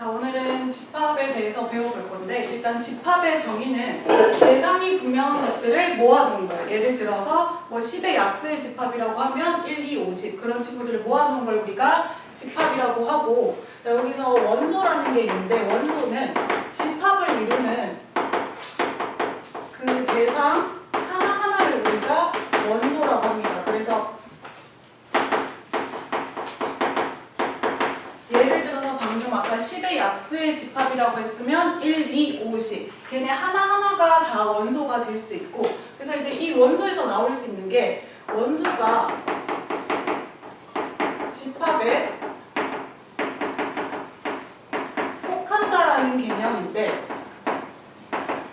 자, 오늘은 집합에 대해서 배워볼 건데 일단 집합의 정의는 대상이 분명한 것들을 모아놓은 거예요. 예를 들어서 뭐 10의 약수의 집합이라고 하면 1, 2, 50 그런 친구들을 모아놓은 걸 우리가 집합이라고 하고, 자, 여기서 원소라는 게 있는데 원소는 집합을 이루는 그 대상 하나하나를 우리가 원소라고 합니다. 그래서 예를 들어서 방금 아까 10의 약수의 집합이라고 했으면 1, 2, 50 걔네 하나하나가 다 원소가 될 수 있고, 그래서 이제 이 원소에서 나올 수 있는 게 원소가 집합에 속한다라는 개념인데,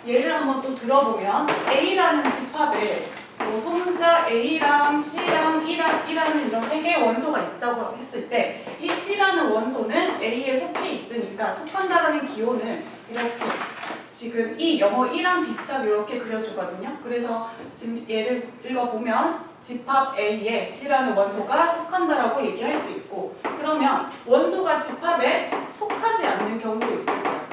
예를 한번 또 들어보면 A라는 집합에 뭐 소문자 A랑 C랑 E라는 이런 세 개의 원소가 있다고 했을 때 이 C라는 원소는 A에 속해 있으니까 속한다라는 기호는 이렇게 지금 이 영어 E랑 비슷하게 이렇게 그려주거든요. 그래서 지금 예를 읽어보면 집합 A에 C라는 원소가 속한다라고 얘기할 수 있고, 그러면 원소가 집합에 속하지 않는 경우도 있을 거예요.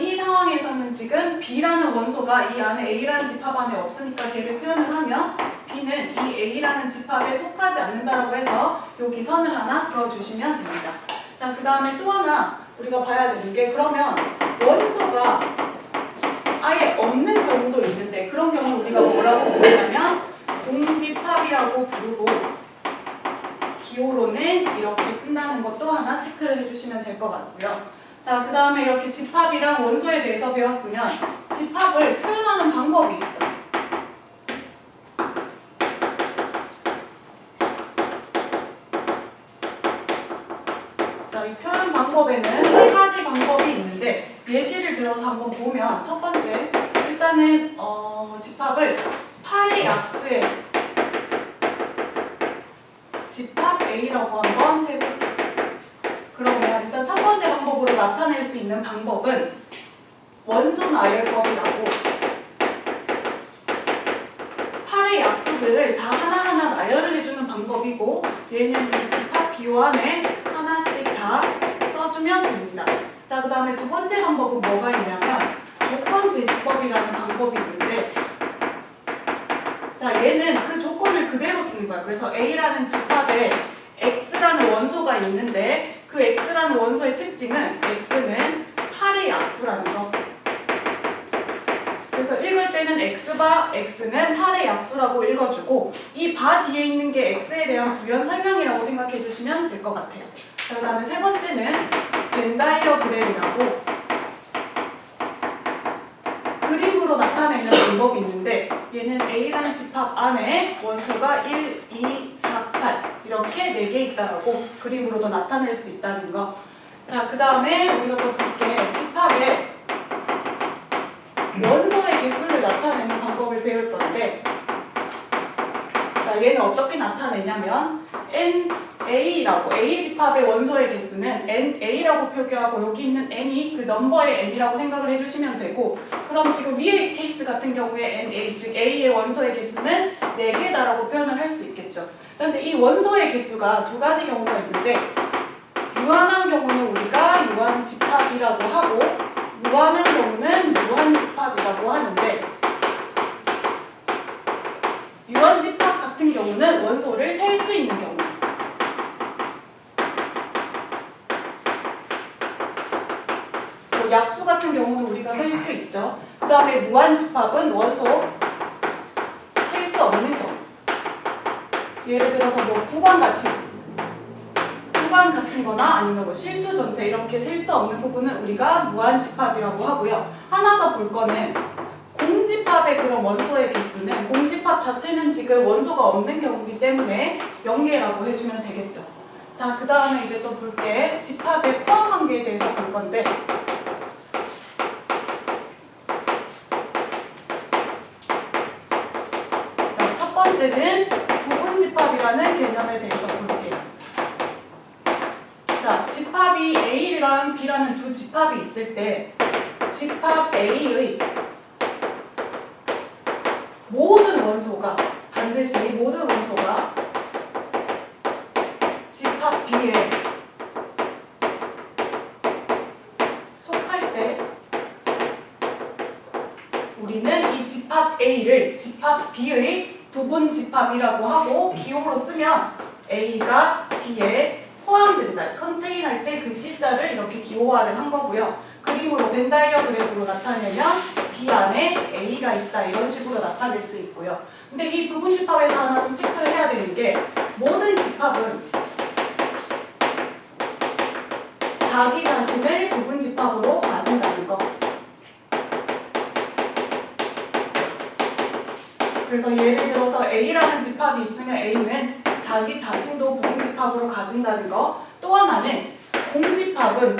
이 상황에서는 지금 B라는 원소가 이 안에 A라는 집합 안에 없으니까 걔를 표현을 하면 B는 이 A라는 집합에 속하지 않는다라고 해서 여기 선을 하나 그어주시면 됩니다. 자, 그 다음에 또 하나 우리가 봐야 되는 게, 그러면 원소가 아예 없는 경우도 있는데 그런 경우는 우리가 뭐라고 부르냐면 공집합이라고 부르고, 기호로는 이렇게 쓴다는 것도 하나 체크를 해주시면 될 것 같고요. 자, 그 다음에 이렇게 집합이랑 원소에 대해서 배웠으면 집합을 표현하는 방법이 있어요. 자, 이 표현 방법에는 세 가지 방법이 있는데 예시를 들어서 한번 보면, 첫 번째, 일단은 집합을 8의 약수의 집합 A라고 한번 해볼게요. 그러면 일단 첫 번째 방법으로 나타낼 수 있는 방법은 원소 나열법이라고 8의 약수들을 다 하나하나 나열을 해주는 방법이고, 얘는 이 집합 기호 안에 하나씩 다 써주면 됩니다. 자, 그 다음에 두 번째 방법은 뭐가 있냐면 조건 제시법이라는 방법이 있는데, 자, 얘는 그 조건을 그대로 쓰는 거야. 그래서 A라는 집합에 X라는 원소가 있는데 그 X라는 원소의 특징은 X는 8의 약수라는 거. 그래서 읽을 때는 X바 X는 8의 약수라고 읽어주고, 이 바 뒤에 있는 게 X에 대한 부연 설명이라고 생각해 주시면 될 것 같아요. 그 다음에 세 번째는 벤다이어그램이라고 그림으로 나타내는 방법이 있는데, 얘는 A라는 집합 안에 원소가 1, 2, 4, 8 이렇게 4개 있다라고 그림으로도 나타낼 수 있다는 거. 자, 그 다음에 우리가 또 볼게, 집합에 원소의 개수를 나타내는 방법을 배울 건데, 자, 얘는 어떻게 나타내냐면 NA라고, A 집합의 원소의 개수는 NA라고 표기하고 여기 있는 N이 그 넘버의 N이라고 생각을 해주시면 되고, 그럼 지금 위의 케이스 같은 경우에 NA, 즉 A의 원소의 개수는 4개다라고 표현을 할 수 있겠죠. 그런데 이 원소의 개수가 두 가지 경우가 있는데, 유한한 경우는 우리가 유한집합이라고 하고 무한한 경우는 무한집합이라고 하는데, 유한집합 같은 경우는 원소를 셀 수 있는 경우, 약수 같은 경우는 우리가 셀 수 있죠. 그 다음에 무한집합은 원소 셀 수 없는 경우, 예를 들어서 뭐 구간 같은 거나 아니면 뭐 실수 전체 이렇게 셀 수 없는 부분은 우리가 무한집합이라고 하고요. 하나 더 볼 거는 공집합의 그런 원소의 개수는, 공집합 자체는 지금 원소가 없는 경우이기 때문에 0개라고 해주면 되겠죠. 자, 그 다음에 이제 또 볼게, 집합의 포함 관계에 대해서 볼 건데, 자, 첫 번째는 부분집합이라는 개념에 대해서 볼게요. 자, 집합이 A랑 B라는 두 집합이 있을 때 집합 A의 모든 원소가 반드시 모든 원소가 집합 B에 속할 때 우리는 이 집합 A를 집합 B의 부분 집합이라고 하고 기호로 쓰면 A가 B에 포함된다. 컨테인 할 때 그 C자를 이렇게 기호화를 한 거고요. 그림으로 벤 다이어그램으로 나타내면 B 안에 A가 있다. 이런 식으로 나타낼 수 있고요. 근데 이 부분 집합에서 하나 좀 체크를 해야 되는 게 모든 집합은 자기 자신을 부분 집합으로 가진다는 거. 그래서 예를 들어서 A라는 집합이 있으면 A는 자기 자신도 부분 집합으로 가진다는 거. 또 하나는 공집합은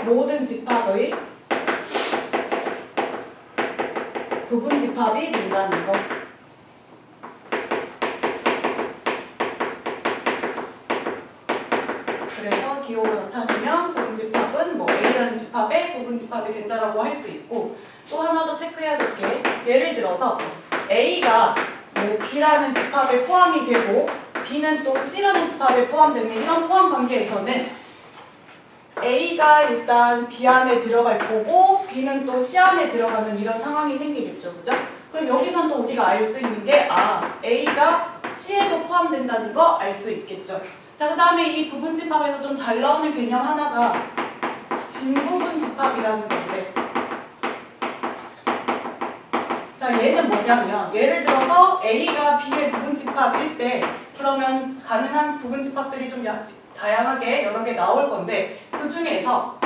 모든 집합의 부분 집합이 된다는 거. 그래서 기호로 나타내면 공집합은 뭐 A라는 집합의 부분 집합이 된다라고 할 수 있고, 또 하나 더 체크해야 될 게 예를 들어서 A가 뭐 B라는 집합에 포함이 되고 B는 또 C라는 집합에 포함되는 이런 포함 관계에서는 A가 일단 B 안에 들어갈 거고 B는 또 C 안에 들어가는 이런 상황이 생기겠죠. 그죠? 그럼 여기선 또 우리가 알 수 있는 게 A가 C에도 포함된다는 거 알 수 있겠죠. 자, 그 다음에 이 부분 집합에서 좀 잘 나오는 개념 하나가 진부분 집합이라는 건데, 자, 얘는 뭐냐면 예를 들어서 A가 B의 부분 집합일 때 그러면 가능한 부분 집합들이 좀 다양하게 여러 개 나올 건데 그 중에서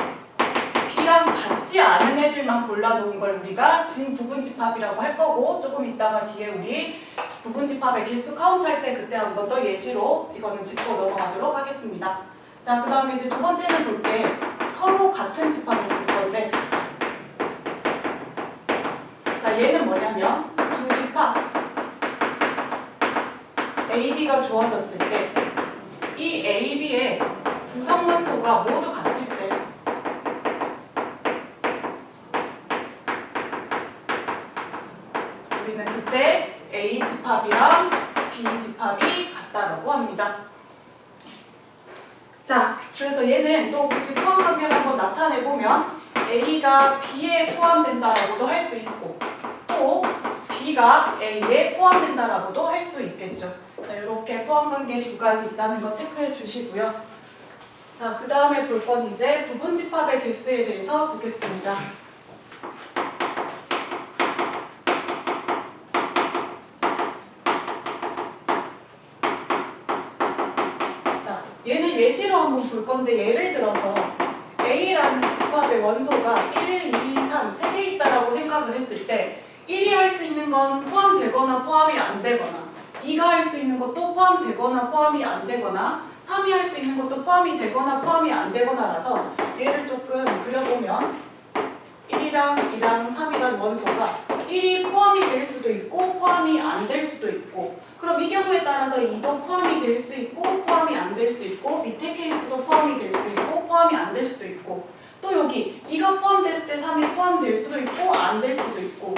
B랑 같지 않은 애들만 골라놓은 걸 우리가 진부분 집합이라고 할 거고, 조금 이따가 뒤에 우리 부분 집합의 개수 카운트 할 때 그때 한 번 더 예시로 이거는 짚고 넘어가도록 하겠습니다. 자, 그 다음에 이제 두 번째는 볼 게 서로 같은 집합을 볼 건데, 자, 얘는 뭐냐면 두 집합 A, B가 주어졌을 때 이 A, B의 구성 원소가 모두 같을 때 우리는 그때 A 집합이랑 B 집합이 같다라고 합니다. 자, 그래서 얘는 또 굳이 포함 관계를 한번 나타내보면 A가 B에 포함된다라고도 할 수 있고 또 B가 A에 포함된다라고도 할 수 있겠죠. 자, 이렇게 포함 관계 두 가지 있다는 거 체크해 주시고요. 자, 그 다음에 볼 건 이제 부분 집합의 개수에 대해서 보겠습니다. 자, 얘는 예시로 한번 볼 건데 예를 들어서 A라는 집합의 원소가 1, 2, 3, 3개 있다라고 생각을 했을 때 1이 할 수 있는 건 포함되거나 포함이 안 되거나 2가 할 수 있는 것도 포함되거나 포함이 안 되거나 3이 할 수 있는 것도 포함이 되거나 포함이 안 되거나라서 얘를 조금 그려보면 1이랑 2랑 3이란 원소가 1이 포함이 될 수도 있고 포함이 안 될 수도 있고, 그럼 이 경우에 따라서 2도 포함이 될 수 있고 포함이 안 될 수 있고 밑에 케이스도 포함이 될 수 있고 포함이 안 될 수도 있고, 또 여기 2가 포함됐을 때 3이 포함될 수도 있고 안 될 수도 있고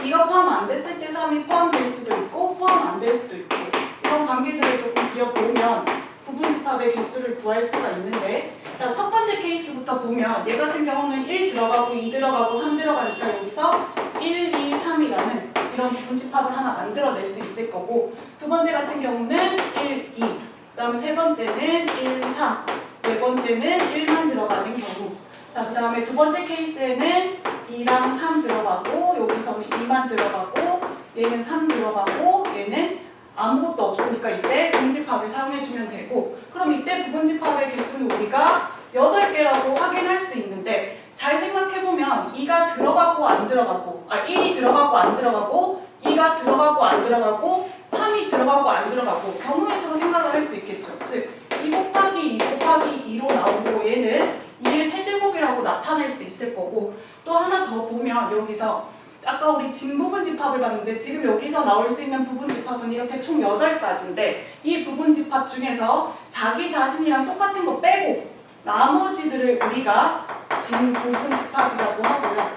2가 포함 안 됐을 때 3이 포함될 수도 있고 포함 안 될 수도 있고, 이런 관계들을 조금 그려보면 부분 집합의 개수를 구할 수가 있는데, 자, 첫 번째 케이스부터 보면 얘 같은 경우는 1 들어가고 2 들어가고 3 들어가니까 여기서 1, 2, 3이라는 이런 부분 집합을 하나 만들어낼 수 있을 거고, 두 번째 같은 경우는 1, 2, 그 다음에 세 번째는 1, 3, 네 번째는 1만 들어가는 경우, 자, 그 다음에 두 번째 케이스에는 2랑 3 들어가고 여기서는 2만 들어가고 얘는 3 들어가고 얘는 아무것도 없으니까 이때 분집합을 사용해주면 되고, 그럼 이때 부분집합의 개수는 우리가 8개라고 확인할 수 있는데, 잘 생각해보면 2가 들어가고 안 들어가고 1이 들어가고 안 들어가고 2가 들어가고 안 들어가고 3이 들어가고 안 들어가고 경우의 수로 생각을 할 수 있겠죠. 즉 2 곱하기 2 곱하기 2로 나오고 얘는 2의 세제곱이라고 나타낼 수 있을 거고, 또 하나 더 보면 여기서 아까 우리 진부분 집합을 봤는데 지금 여기서 나올 수 있는 부분 집합은 이렇게 총 8가지인데 이 부분 집합 중에서 자기 자신이랑 똑같은 거 빼고 나머지들을 우리가 진부분 집합이라고 하고요.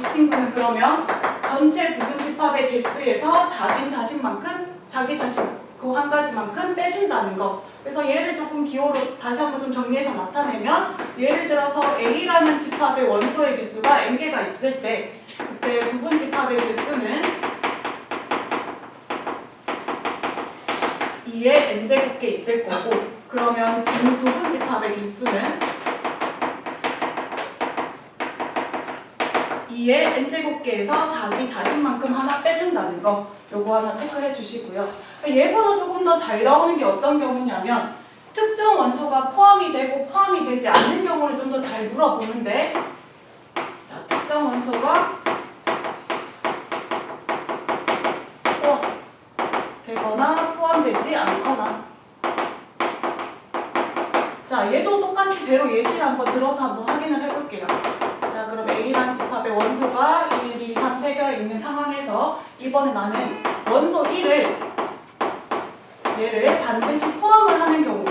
이 친구는 그러면 전체 부분 집합 집합의 개수에서 자기 자신 그 한 가지만큼 빼준다는 거. 그래서 얘를 조금 기호로 다시 한번 좀 정리해서 나타내면, 예를 들어서 A라는 집합의 원소의 개수가 n개가 있을 때, 그때 부분 집합의 개수는 2의 n제곱개 있을 거고, 그러면 지금 부분 집합의 개수는 2의 n제곱개에서 자기 자신만큼 하나 빼준다는 거, 요거 하나 체크해 주시고요. 얘보다 조금 더 잘 나오는 게 어떤 경우냐면, 특정 원소가 포함이 되고 포함이 되지 않는 경우를 좀 더 잘 물어보는데, 자, 특정 원소가 포함되거나 포함되지 않거나. 자, 얘도 똑같이 제로 예시를 한번 들어서 한번 확인을 해볼게요. 자, 그럼 A라는 집합의 원소가 1, 2, 3, 3개가 있는 상황에서 이번에 나는 원소 1을 얘를 반드시 포함을 하는 경우,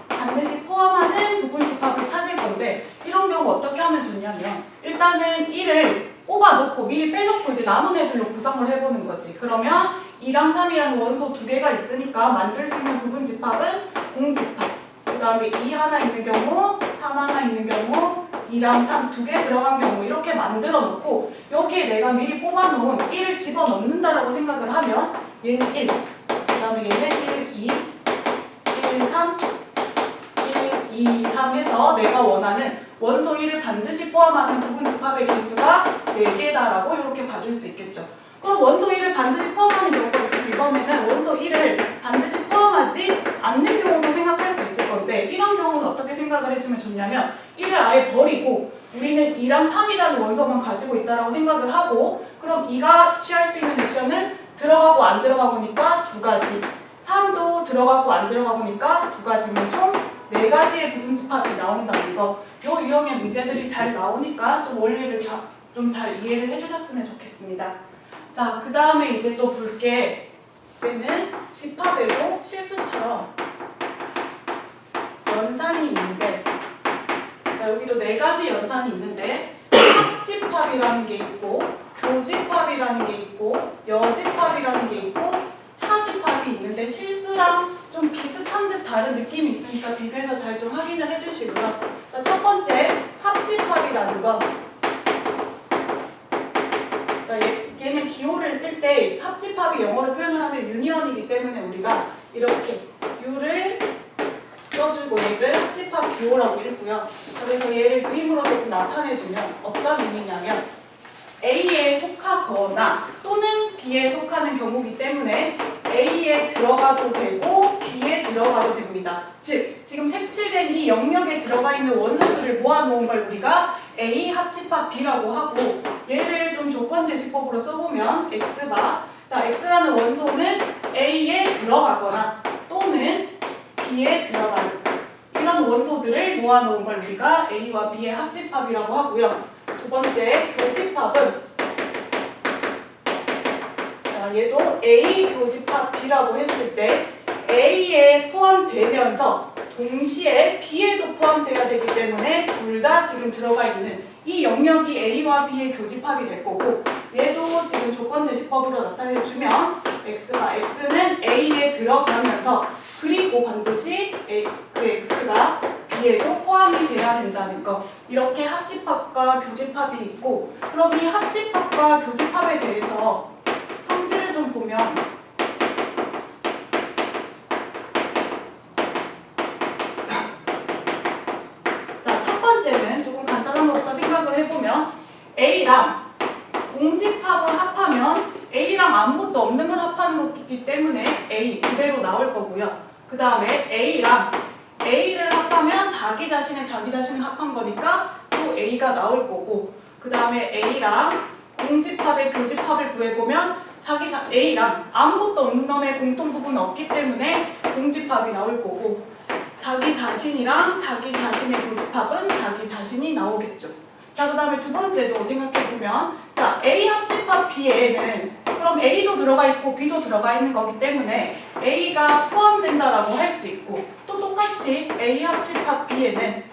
반드시 포함하는 부분 집합을 찾을 건데, 이런 경우 어떻게 하면 좋냐면, 일단은 1을 뽑아놓고 미리 빼놓고 이제 남은 애들로 구성을 해보는 거지. 그러면 2랑 3이라는 원소 두 개가 있으니까 만들 수 있는 부분 집합은 공집합. 그 다음에 2 하나 있는 경우, 3 하나 있는 경우, 2랑 3 두 개 들어간 경우 이렇게 만들어 놓고, 여기에 내가 미리 뽑아놓은 1을 집어넣는다라고 생각을 하면 얘는 1, 그 다음에 얘는 1, 2, 1, 3, 1, 2, 3 해서 내가 원하는 원소 1을 반드시 포함하는 부분 집합의 개수가 4개다라고 이렇게 봐줄 수 있겠죠. 그럼 원소 1을 반드시 포함하는 경우가 있으면 이번에는 원소 1을 반드시 포함하지 않는 경우도 생각할 수 있을 건데, 이런 경우는 어떻게 생각을 해주면 좋냐면, 1을 아예 버리고 우리는 2랑 3이라는 원소만 가지고 있다라고 생각을 하고, 그럼 2가 취할 수 있는 액션은 들어가고 안 들어가고니까 2가지, 3도 들어가고 안 들어가고니까 2가지면 총 4가지의 부분 집합이 나온다는 거. 요 유형의 문제들이 잘 나오니까 좀 원리를 좀 잘 이해를 해주셨으면 좋겠습니다. 자, 그 다음에 이제 또 볼게, 얘는 집합에도 실수처럼 연산이 있는데, 자, 여기도 4가지 연산이 있는데, 합집합이라는 게 있고, 교집합이라는 게 있고, 여집합이라는 게 있고, 차집합이 있는데, 실수랑 좀 비슷한 듯 다른 느낌이 있으니까 비교해서 잘 좀 확인을 해주시고요. 자, 첫 번째 합집합이라는 건, 자, 얘는 기호를 쓸 때 합집합이 영어로 표현을 하면 유니언이기 때문에 우리가 이렇게 U를 써주고 얘를 합집합 기호라고 읽고요. 그래서 얘를 그림으로 조금 나타내주면 어떤 의미냐면, A에 속하거나 또는 B에 속하는 경우이기 때문에 A에 들어가도 되고 B에 들어가도 됩니다. 즉, 지금 색칠된 이 영역에 들어가 있는 원소들을 모아놓은 걸 우리가 A 합집합 B라고 하고, 얘를 좀 조건 제시법으로 써보면 X바, 자, X라는 원소는 A에 들어가거나 또는 B에 들어가는 이런 원소들을 모아놓은 걸 우리가 A와 B의 합집합이라고 하고요. 두 번째, 교집합은, 자, 얘도 A 교집합 B라고 했을 때 A에 포함되면서 동시에 B에도 포함돼야 되기 때문에 둘 다 지금 들어가 있는 이 영역이 A와 B의 교집합이 될 거고, 얘도 지금 조건 제시법으로 나타내주면 X와 X는 A에 들어가면서, 그리고 반드시 그 X가 B에도 포함이 돼야 된다는 거. 이렇게 합집합과 교집합이 있고, 그럼 이 합집합과 교집합에 대해서 성질을 좀 보면, 자, 첫 번째는 조금 간단한 것부터 생각을 해보면, A랑 공집합을 합하면 A랑 아무것도 없는 걸 합하는 거기 때문에 A 그대로 나올 거고요. 그 다음에 A랑 A를 합하면 자기 자신을 합한 거니까 또 A가 나올 거고, 그 다음에 A랑 공집합의 교집합을 구해보면 A랑 아무것도 없는 놈의 공통 부분은 없기 때문에 공집합이 나올 거고, 자기 자신이랑 자기 자신의 교집합은 자기 자신이 나오겠죠. 자, 그 다음에 두 번째도 생각해보면, 자, A 합집합 B에는 그럼 A도 들어가 있고 B도 들어가 있는 거기 때문에 A가 포함된다라고 할 수 있고, 또 똑같이 A 합집합 B에는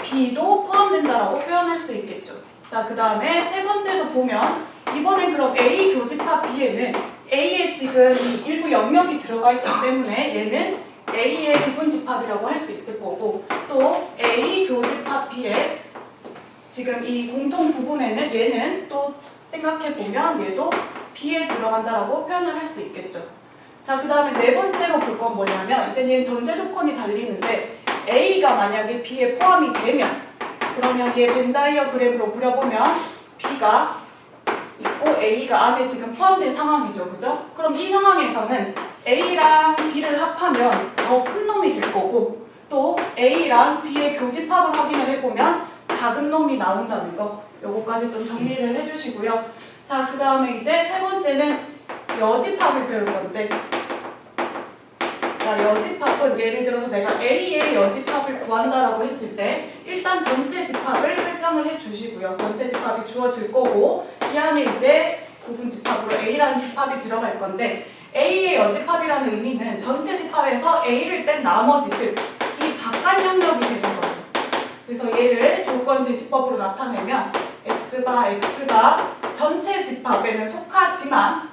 B도 포함된다라고 표현할 수 있겠죠. 자, 그 다음에 세 번째도 보면 이번엔 그럼 A 교집합 B에는 A에 지금 일부 영역이 들어가 있기 때문에 얘는 A의 부분집합이라고 할 수 있을 거고, 또 A 교집합 B에 지금 이 공통 부분에는 얘는 또 생각해보면 얘도 B에 들어간다라고 표현을 할 수 있겠죠. 자, 그 다음에 네 번째로 볼 건 뭐냐면 이제 얘는 전제 조건이 달리는데 A가 만약에 B에 포함이 되면 그러면 얘 벤 다이어그램으로 그려보면 B가 있고 A가 안에 지금 포함된 상황이죠. 그죠? 그럼 이 상황에서는 A랑 B를 합하면 더 큰 놈이 될 거고, 또 A랑 B의 교집합을 확인을 해보면 작은 놈이 나온다는 거, 요거까지 좀 정리를 해주시고요. 자, 그 다음에 이제 세 번째는 여집합을 배울 건데, 자, 여집합은 예를 들어서 내가 A의 여집합을 구한다라고 했을 때 일단 전체 집합을 설정을 해주시고요. 전체 집합이 주어질 거고 이 안에 이제 부분 집합으로 A라는 집합이 들어갈 건데, A의 여집합이라는 의미는 전체 집합에서 A를 뺀 나머지, 즉 이 바깥 영역이 되는 거예요. 그래서 얘를 조건 제시법으로 나타내면 X가 전체 집합에는 속하지만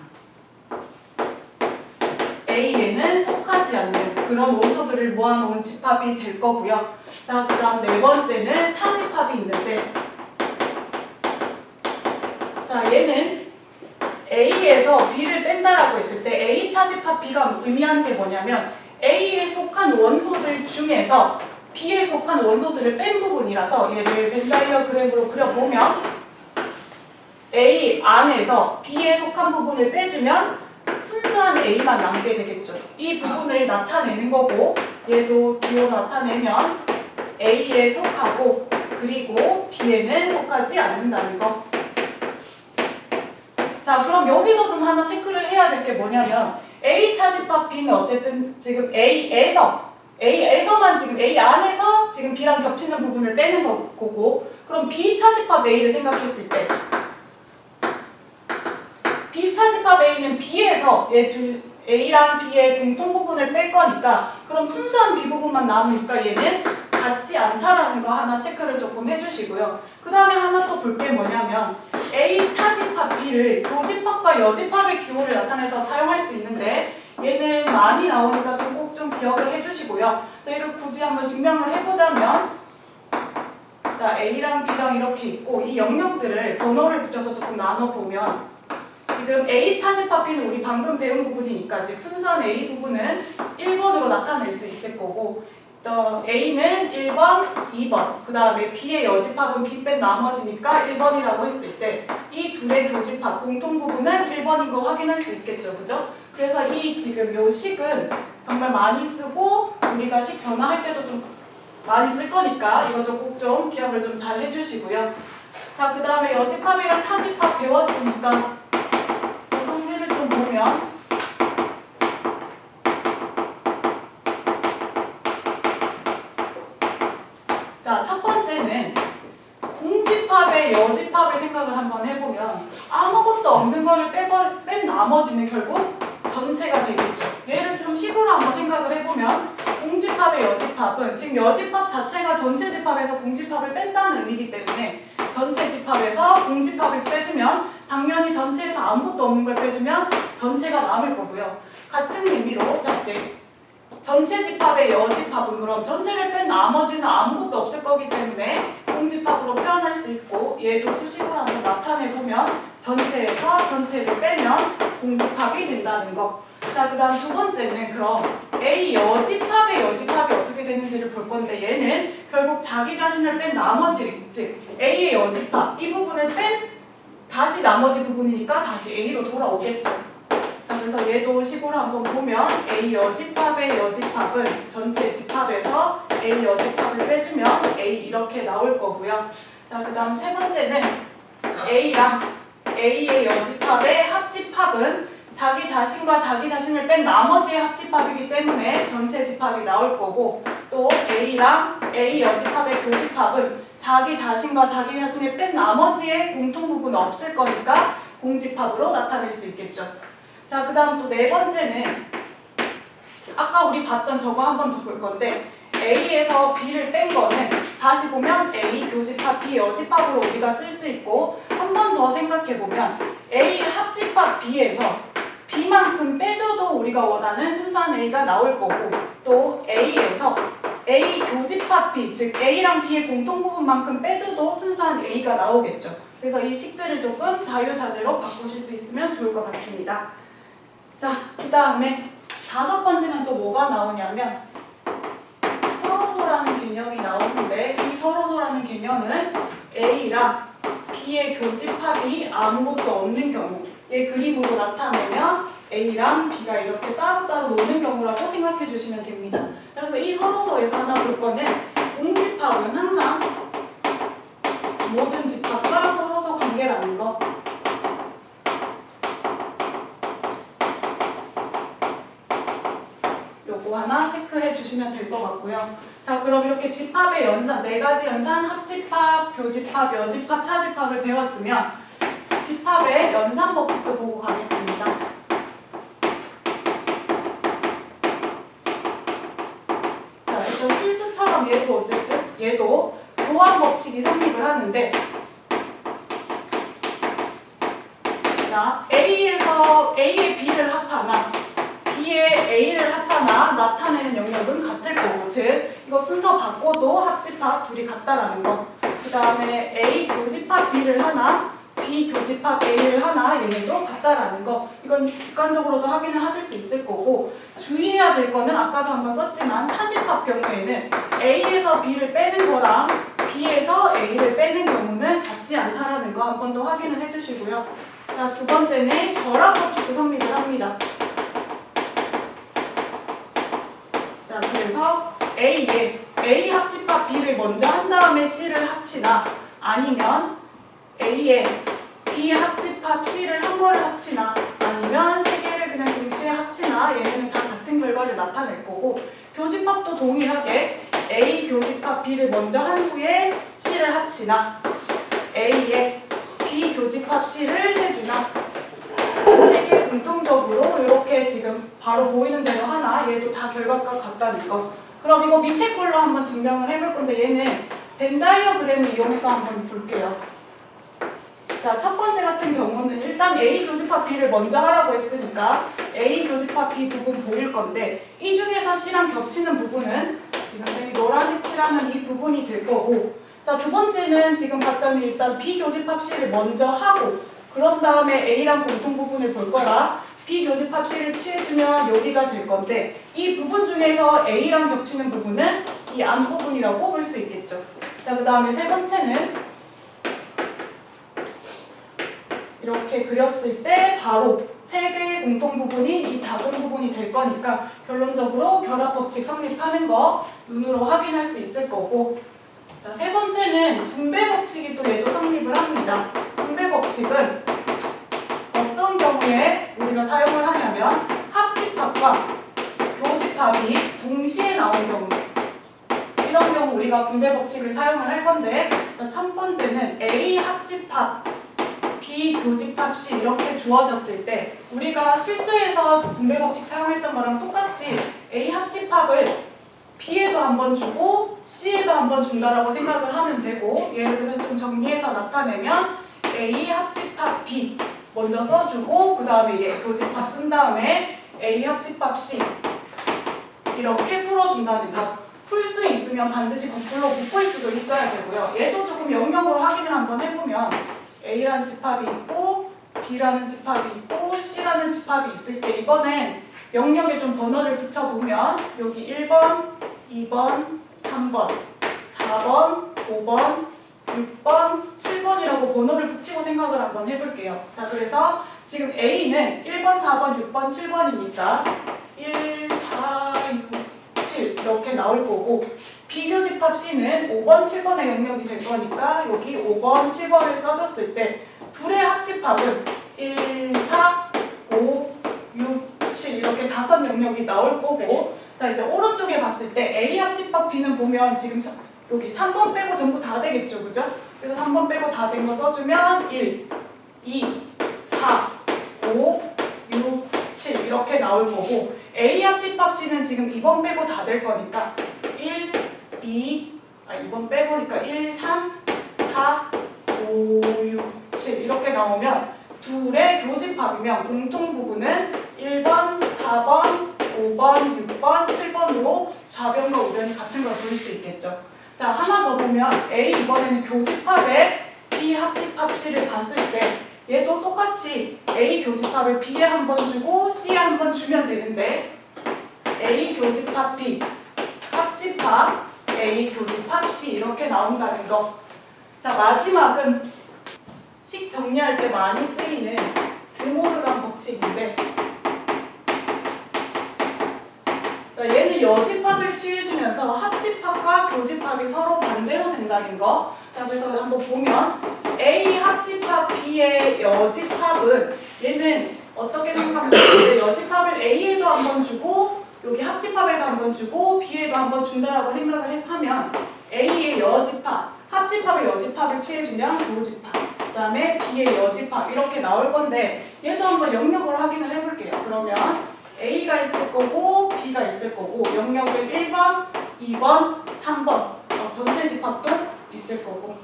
A에는 속하지 않는 그런 원소들을 모아놓은 집합이 될 거고요. 자, 그 다음 네 번째는 차집합이 있는데, 자, 얘는 A에서 B를 뺀다라고 했을 때 A 차집합 B가 의미하는 게 뭐냐면 A에 속한 원소들 중에서 B에 속한 원소들을 뺀 부분이라서 얘를 벤 다이어그램으로 그려보면 A 안에서 B에 속한 부분을 빼주면 순수한 A만 남게 되겠죠. 이 부분을 나타내는 거고, 얘도 B로 나타내면 A에 속하고 그리고 B에는 속하지 않는다는 거. 자, 그럼 여기서 좀 하나 체크를 해야 될 게 뭐냐면 A 차집합 B는 어쨌든 지금 A에서만 지금 A 안에서 지금 B랑 겹치는 부분을 빼는 거고, 그럼 B 차집합 A를 생각했을 때 B 차집합 A는 B에서 A랑 B의 공통 부분을 뺄 거니까 그럼 순수한 B 부분만 남으니까 얘는 같지 않다라는 거 하나 체크를 조금 해주시고요. 그 다음에 하나 또 볼 게 뭐냐면 A 차집합 B를 교집합과 여집합의 기호를 나타내서 사용할 수 있는데 얘는 많이 나오니까 꼭 좀 기억을 해주시고요. 저희를 굳이 한번 증명을 해보자면, 자, A랑 B랑 이렇게 있고 이 영역들을 번호를 붙여서 조금 나눠보면 지금 A 차집합 B는 우리 방금 배운 부분이니까 즉 순수한 A 부분은 1번으로 나타낼 수 있을 거고, A는 1번, 2번, 그 다음에 B의 여집합은 B 뺀 나머지니까 1번이라고 했을 때 이 둘의 교집합, 공통 부분은 1번인 거 확인할 수 있겠죠. 그죠? 그래서 이 지금 요 식은 정말 많이 쓰고 우리가 식 변화할 때도 좀 많이 쓸 거니까 이거 좀 꼭 좀 기억을 좀 잘 해주시고요. 자, 그 다음에 여집합이랑 차집합 배웠으니까 성질을 좀 보면, 자, 첫 번째는 공집합의 여집합을 생각을 한번 해보면 아무것도 없는 거를 뺀 나머지는 결국 전체가 되겠죠. 얘를 좀 식으로 한번 생각을 해보면 공집합의 여집합은 지금 여집합 자체가 전체 집합에서 공집합을 뺀다는 의미이기 때문에 전체 집합에서 공집합을 빼주면 당연히 전체에서 아무것도 없는 걸 빼주면 전체가 남을 거고요. 같은 의미로 자, 전체 집합의 여집합은 그럼 전체를 뺀 나머지는 아무것도 없을 거기 때문에 공집합으로 표현할 수 있고, 얘도 수식으로 한번 나타내보면 전체에서 전체를 빼면 공집합이 된다는 거. 자, 그 다음 두 번째는 그럼 A 여집합의 여집합이 어떻게 되는지를 볼 건데, 얘는 결국 자기 자신을 뺀 나머지, 즉 A의 여집합 이 부분을 뺀 다시 나머지 부분이니까 다시 A로 돌아오겠죠. 자, 그래서 얘도 식으로 한번 보면 A 여집합의 여집합은 전체 집합에서 A 여집합을 빼주면 A 이렇게 나올 거고요. 자, 그 다음 세 번째는 A랑 A의 여집합의 합집합은 자기 자신과 자기 자신을 뺀 나머지의 합집합이기 때문에 전체 집합이 나올 거고, 또 A랑 A 여집합의 교집합은 자기 자신과 자기 자신을 뺀 나머지의 공통 부분은 없을 거니까 공집합으로 나타낼 수 있겠죠. 자, 그 다음 또 네 번째는 아까 우리 봤던 저거 한 번 더 볼 건데, A에서 B를 뺀 거는 다시 보면 A 교집합 B 여집합으로 우리가 쓸 수 있고, 한 번 더 생각해보면 A 합집합 B에서 B만큼 빼줘도 우리가 원하는 순수한 A가 나올 거고, 또 A에서 A 교집합 B, 즉 A랑 B의 공통 부분만큼 빼줘도 순수한 A가 나오겠죠. 그래서 이 식들을 조금 자유자재로 바꾸실 수 있으면 좋을 것 같습니다. 자, 그 다음에 5번째는 또 뭐가 나오냐면 서로소라는 개념이 나오는데, 이 서로소라는 개념은 A랑 B의 교집합이 아무것도 없는 경우의 그림으로 나타내면 A랑 B가 이렇게 따로따로 노는 경우라고 생각해 주시면 됩니다. 자, 그래서 이 서로소에서 하나 볼 거는 공집합은 항상 모든 집합과 서로소 관계라는 거. 요거 하나 체크해 주시면 될 것 같고요. 자, 그럼 이렇게 집합의 연산, 4가지 연산, 합집합, 교집합, 여집합, 차집합을 배웠으면 집합의 연산 법칙도 보고 가겠습니다. 자, 그래서 실수처럼 얘도 어쨌든 얘도 교환 법칙이 성립을 하는데, 자, A에서 A의 B를 합하나 B의 A를 합하나 나타내는 영역은 같을 거고, 즉 이거 순서 바꿔도 합집합 둘이 같다라는 거. 그 다음에 A 교집합 B를 하나 B 교집합 A를 하나 얘네도 같다라는 거. 이건 직관적으로도 확인을 하실 수 있을 거고, 주의해야 될 거는 아까도 한번 썼지만 차집합 경우에는 A에서 B를 빼는 거랑 B에서 A를 빼는 경우는 같지 않다라는 거 한 번 더 확인을 해주시고요. 자, 2번째는 결합 법칙도 성립을 합니다. 자, 그래서 A에 A 합집합 B를 먼저 한 다음에 C를 합치나, 아니면 A에 B 합집합 C를 한 번에 합치나, 아니면 3개를 그냥 동시에 합치나, 얘네는 다 같은 결과를 나타낼 거고, 교집합도 동일하게 A 교집합 B를 먼저 한 후에 C를 합치나, A에 B 교집합 C를 해주나, 3개 공통적으로 이렇게 지금 바로 보이는 대로 하나, 얘도 다 결과가 같다는 거. 그럼 이거 밑에 걸로 한번 증명을 해볼 건데, 얘는 벤 다이어그램을 이용해서 한번 볼게요. 자, 첫 번째 같은 경우는 일단 A 교집합 B를 먼저 하라고 했으니까 A 교집합 B 부분 보일 건데, 이 중에서 C랑 겹치는 부분은 지금 쌤이 노란색 칠하는 이 부분이 될 거고, 자, 2번째는 지금 봤더니 일단 B 교집합 C를 먼저 하고 그런 다음에 A랑 공통 부분을 볼 거라 B 교집합 C를 취해주면 여기가 될 건데, 이 부분 중에서 A랑 겹치는 부분은 이 앞부분이라고 볼 수 있겠죠. 자, 그 다음에 3번째는 이렇게 그렸을 때 바로 3개의 공통 부분이 이 작은 부분이 될 거니까 결론적으로 결합 법칙 성립하는 거 눈으로 확인할 수 있을 거고, 자, 3번째는 분배 법칙이 또 얘도 성립을 합니다. 분배 법칙은 어떤 경우에 우리가 사용을 하냐면 합집합과 교집합이 동시에 나온 경우, 이런 경우 우리가 분배 법칙을 사용을 할 건데, 자, 첫 번째는 A 합집합 B 교집합 C 이렇게 주어졌을 때 우리가 실수해서 분배 법칙 사용했던 거랑 똑같이 A 합집합을 B에도 한번 주고 C에도 한번 준다라고 생각을 하면 되고, 예를 들어서 좀 정리해서 나타내면 A 합집합 B 먼저 써주고, 그 다음에 얘 교집합 쓴 다음에 A 합집합 C 이렇게 풀어준다는 거. 풀 수 있으면 반드시 거꾸로 묶을 수도 있어야 되고요. 얘도 조금 영역으로 확인을 한번 해보면 A라는 집합이 있고 B라는 집합이 있고 C라는 집합이 있을 때 이번엔 영역에 좀 번호를 붙여보면 여기 1번, 2번, 3번, 4번, 5번, 6번, 7번이라고 번호를 붙이고 생각을 한번 해볼게요. 자, 그래서 지금 A는 1번, 4번, 6번, 7번이니까 1, 4, 6, 7 이렇게 나올 거고, 비교집합 C는 5번, 7번의 영역이 될 거니까 여기 5번, 7번을 써줬을 때 둘의 합집합은 1, 4, 5, 6, 7 이렇게 5 영역이 나올 거고, 자, 이제 오른쪽에 봤을 때 A 합집합 B는 보면 지금 여기 3번 빼고 전부 다 되겠죠, 그죠? 그래서 3번 빼고 다 된 거 써주면 1, 2, 4, 5, 6, 7 이렇게 나올 거고, A 합집합 C는 지금 2번 빼고 다 될 거니까 1, 2번 빼보니까 1, 3, 4, 5, 6, 7 이렇게 나오면 둘의 교집합이면 공통 부분은 1번, 4번, 5번, 6번, 7번으로 좌변과 우변이 같은 걸 볼 수 있겠죠. 자, 하나 더 보면 A 이번에는 교집합의 B 합집합 C를 봤을 때 얘도 똑같이 A 교집합을 B에 한 번 주고 C에 한 번 주면 되는데 A 교집합 B 합집합 A 교집합 C 이렇게 나온다는 거. 자, 마지막은 식 정리할 때 많이 쓰이는 드모르간 법칙인데 자, 얘는 여집합을 취해주면서 합집합과 교집합이 서로 반대로 된다는 거. 자, 그래서 한번 보면 A 합집합 B의 여집합은 얘는 어떻게 생각하면 되는데 여집합을 A에도 한 번 주고 여기 합집합에도 한 번 주고 B에도 한 번 준다라고 생각을 하면 A의 여집합, 합집합의 여집합을 취해주면 교집합, 그 다음에 B의 여집합 이렇게 나올 건데 얘도 한번 영역을 확인을 해볼게요. 그러면 A가 있을 거고 B가 있을 거고 영역을 1번, 2번, 3번 전체 집합도 있을 거고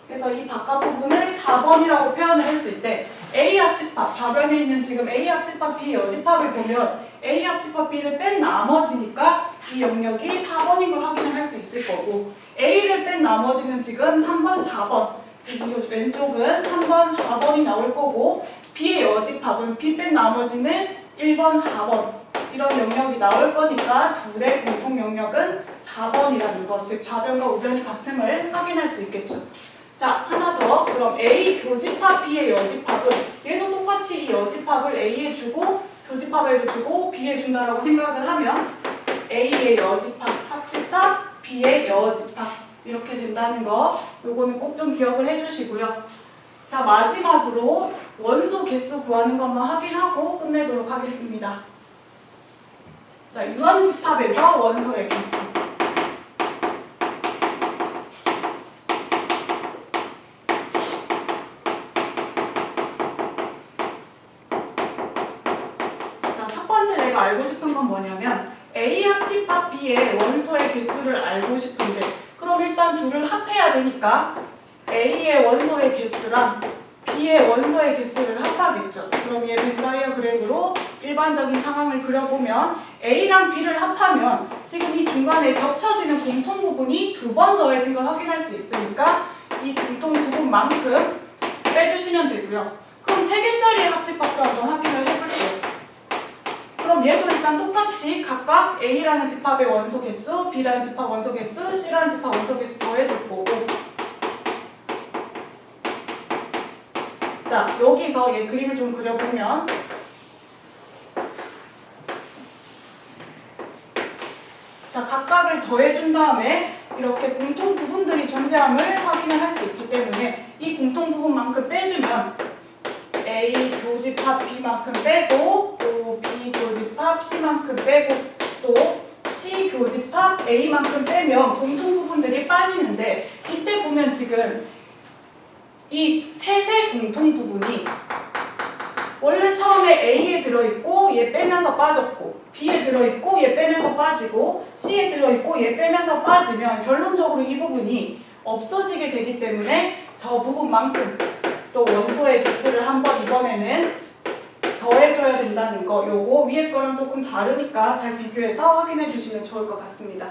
그래서 이 바깥 부분을 4번이라고 표현을 했을 때 A 합집합, 좌변에 있는 지금 A 합집합 B 여집합을 보면 A 합집합 B를 뺀 나머지니까 이 영역이 4번인 걸 확인을 할 수 있을 거고 A를 뺀 나머지는 지금 3번, 4번 지금 이 왼쪽은 3번, 4번이 나올 거고 B의 여집합은 B 뺀 나머지는 1번, 4번 이런 영역이 나올 거니까 둘의 공통 영역은 4번이라는 거, 즉 좌변과 우변이 같음을 확인할 수 있겠죠. 자, 하나 더. 그럼 A 교집합 B의 여집합은 얘도 똑같이 이 여집합을 A에 주고 교집합에도 주고 B에 준다라고 생각을 하면 A의 여집합, 합집합, B의 여집합 이렇게 된다는 거 요거는 꼭 좀 기억을 해주시고요. 자, 마지막으로 원소 개수 구하는 것만 확인하고 끝내도록 하겠습니다. 자, 유한집합에서 원소의 개수. 자, 첫 번째 내가 알고 싶은 건 뭐냐면 A 합집합 B의 원소의 개수를 알고 싶은데 그럼 일단 둘을 합해야 되니까 A의 원소의 개수랑 B의 원소의 개수를 합하겠죠. 그럼 얘 벤다이어그램으로 일반적인 상황을 그려보면 A랑 B를 합하면 지금 이 중간에 겹쳐지는 공통 부분이 2번 더해진 걸 확인할 수 있으니까 이 공통 부분만큼 빼주시면 되고요. 그럼 3개짜리의 합집합도 한번 확인을 해볼게요. 그럼 얘도 일단 똑같이 각각 A라는 집합의 원소 개수, B라는 집합 원소 개수, C라는 집합 원소 개수 더해줄 거고 자, 여기서 얘 그림을 좀 그려보면 자, 각각을 더해준 다음에 이렇게 공통 부분들이 존재함을 확인을 할 수 있기 때문에 이 공통 부분만큼 빼주면 A 교집합 B만큼 빼고 또 B 교집합 C만큼 빼고 또 C 교집합 A만큼 빼면 공통 부분들이 빠지는데 이때 보면 지금 이 셋의 공통 부분이 원래 처음에 A에 들어있고 얘 빼면서 빠졌고 B에 들어있고 얘 빼면서 빠지고 C에 들어있고 얘 빼면서 빠지면 결론적으로 이 부분이 없어지게 되기 때문에 저 부분만큼 또 원소의 개수를 한번 이번에는 더해줘야 된다는 거 요거 위에 거랑 조금 다르니까 잘 비교해서 확인해 주시면 좋을 것 같습니다.